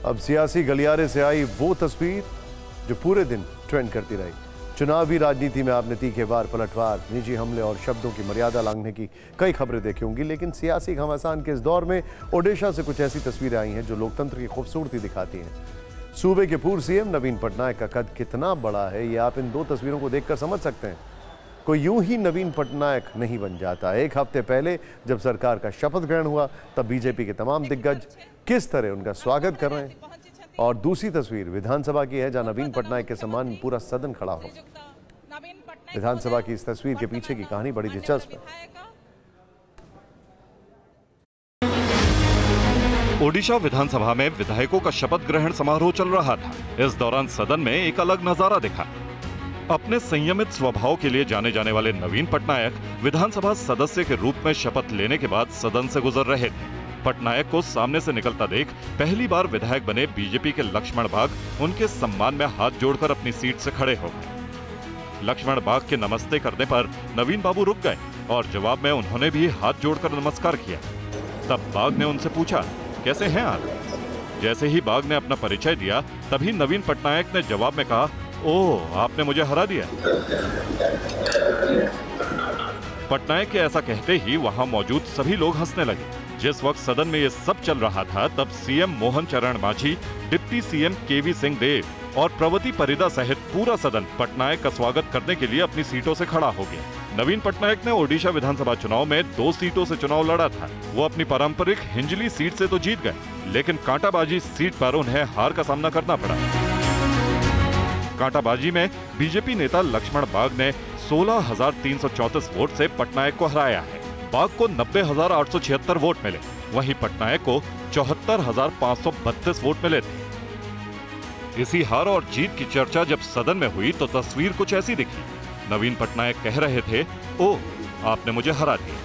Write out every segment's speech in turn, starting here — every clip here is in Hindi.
अब सियासी गलियारे से आई वो तस्वीर जो पूरे दिन ट्रेंड करती रही। चुनावी राजनीति में आपने तीखे वार, पलटवार, निजी हमले और शब्दों की मर्यादा लांघने की कई खबरें देखी होंगी, लेकिन सियासी घमासान के इस दौर में ओडिशा से कुछ ऐसी तस्वीरें आई हैं जो लोकतंत्र की खूबसूरती दिखाती हैं। सूबे के पूर्व सीएम नवीन पटनायक का कद कितना बड़ा है ये आप इन दो तस्वीरों को देखकर समझ सकते हैं। कोई यूं ही नवीन पटनायक नहीं बन जाता। एक हफ्ते पहले जब सरकार का शपथ ग्रहण हुआ तब बीजेपी के तमाम दिग्गज किस तरह उनका स्वागत कर रहे हैं, और दूसरी तस्वीर विधानसभा की है जहां नवीन पटनायक के सम्मान में पूरा सदन खड़ा हो। विधानसभा की इस तस्वीर के पीछे की कहानी बड़ी दिलचस्प है। ओडिशा विधानसभा में विधायकों का शपथ ग्रहण समारोह चल रहा था। इस दौरान सदन में एक अलग नजारा दिखा। अपने संयमित स्वभाव के लिए जाने जाने वाले नवीन पटनायक विधानसभा सदस्य के रूप में शपथ लेने के बाद सदन से गुजर रहे थे। पटनायक को सामने से निकलता देख पहली बार विधायक बने बीजेपी के लक्ष्मण बाग उनके सम्मान में हाथ जोड़कर अपनी सीट से खड़े हो गए। लक्ष्मण बाग के नमस्ते करने पर नवीन बाबू रुक गए और जवाब में उन्होंने भी हाथ जोड़कर नमस्कार किया। तब बाग ने उनसे पूछा, कैसे हैं आप? जैसे ही बाग ने अपना परिचय दिया तभी नवीन पटनायक ने जवाब में कहा, ओह, आपने मुझे हरा दिया। पटनायक के ऐसा कहते ही वहां मौजूद सभी लोग हंसने लगे। जिस वक्त सदन में ये सब चल रहा था तब सीएम मोहन चरण मांझी, डिप्टी सीएम केवी सिंह देव और प्रवती परिदा सहित पूरा सदन पटनायक का स्वागत करने के लिए अपनी सीटों से खड़ा हो गया। नवीन पटनायक ने ओडिशा विधानसभा चुनाव में 2 सीटों से चुनाव लड़ा था। वो अपनी पारंपरिक हिंजली सीट से तो जीत गए, लेकिन कांटाबाजी सीट पर उन्हें हार का सामना करना पड़ा। कांटाबाजी में बीजेपी नेता लक्ष्मण बाग ने 16,334 वोट से पटनायक को हराया है। बाग को 90,876 वोट मिले, वहीं पटनायक को 74,532 वोट मिले थे। इसी हार और जीत की चर्चा जब सदन में हुई तो तस्वीर कुछ ऐसी दिखी। नवीन पटनायक कह रहे थे, ओह, आपने मुझे हरा दिया।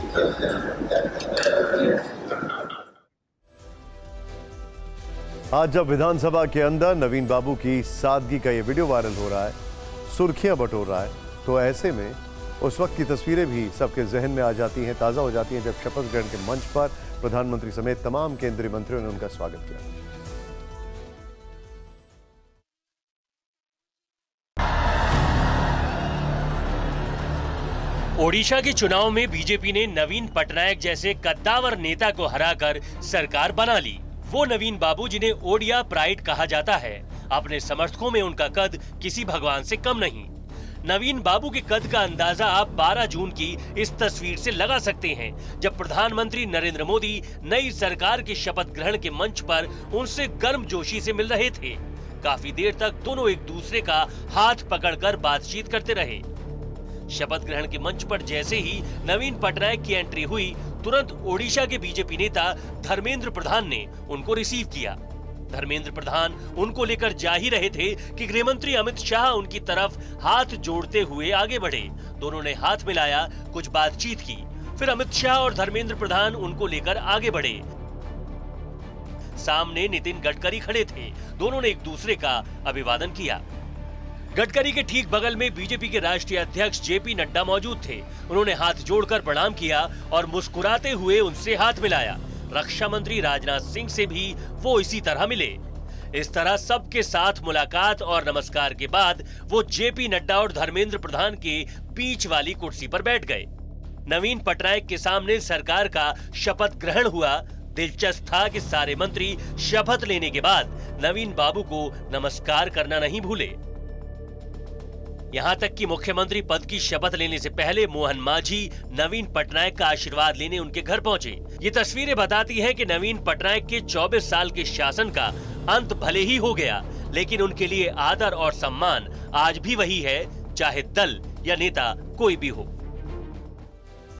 आज जब विधानसभा के अंदर नवीन बाबू की सादगी का ये वीडियो वायरल हो रहा है, सुर्खियां बटोर रहा है, तो ऐसे में उस वक्त की तस्वीरें भी सबके जहन में आ जाती हैं, ताज़ा हो जाती हैं जब शपथ ग्रहण के मंच पर प्रधानमंत्री समेत तमाम केंद्रीय मंत्रियों ने उनका स्वागत किया। ओडिशा के चुनाव में बीजेपी ने नवीन पटनायक जैसे कद्दावर नेता को हराकर सरकार बना ली। वो नवीन बाबू जिन्हें ओडिया प्राइड कहा जाता है, अपने समर्थकों में उनका कद किसी भगवान से कम नहीं। नवीन बाबू के कद का अंदाजा आप 12 जून की इस तस्वीर से लगा सकते हैं, जब प्रधानमंत्री नरेंद्र मोदी नई सरकार के शपथ ग्रहण के मंच पर उनसे गर्मजोशी से मिल रहे थे। काफी देर तक दोनों एक दूसरे का हाथ पकड़कर बातचीत करते रहे। शपथ ग्रहण के मंच पर जैसे ही नवीन पटनायक की एंट्री हुई, तुरंत ओडिशा के बीजेपी नेता धर्मेंद्र प्रधान ने उनको रिसीव किया। धर्मेंद्र प्रधान उनको लेकर जा ही रहे थे कि गृहमंत्री अमित शाह उनकी तरफ हाथ जोड़ते हुए आगे बढ़े। दोनों ने हाथ मिलाया, कुछ बातचीत की, फिर अमित शाह और धर्मेंद्र प्रधान उनको लेकर आगे बढ़े। सामने नितिन गडकरी खड़े थे। दोनों ने एक दूसरे का अभिवादन किया। गडकरी के ठीक बगल में बीजेपी के राष्ट्रीय अध्यक्ष जेपी नड्डा मौजूद थे। उन्होंने हाथ जोड़कर प्रणाम किया और मुस्कुराते हुए उनसे हाथ मिलाया। रक्षा मंत्री राजनाथ सिंह से भी वो इसी तरह मिले। इस तरह सबके साथ मुलाकात और नमस्कार के बाद वो जेपी नड्डा और धर्मेंद्र प्रधान के बीच वाली कुर्सी पर बैठ गए। नवीन पटनायक के सामने सरकार का शपथ ग्रहण हुआ। दिलचस्प था कि सारे मंत्री शपथ लेने के बाद नवीन बाबू को नमस्कार करना नहीं भूले। यहाँ तक कि मुख्यमंत्री पद की शपथ लेने से पहले मोहन मांझी नवीन पटनायक का आशीर्वाद लेने उनके घर पहुंचे। ये तस्वीरें बताती हैं कि नवीन पटनायक के 24 साल के शासन का अंत भले ही हो गया, लेकिन उनके लिए आदर और सम्मान आज भी वही है, चाहे दल या नेता कोई भी हो।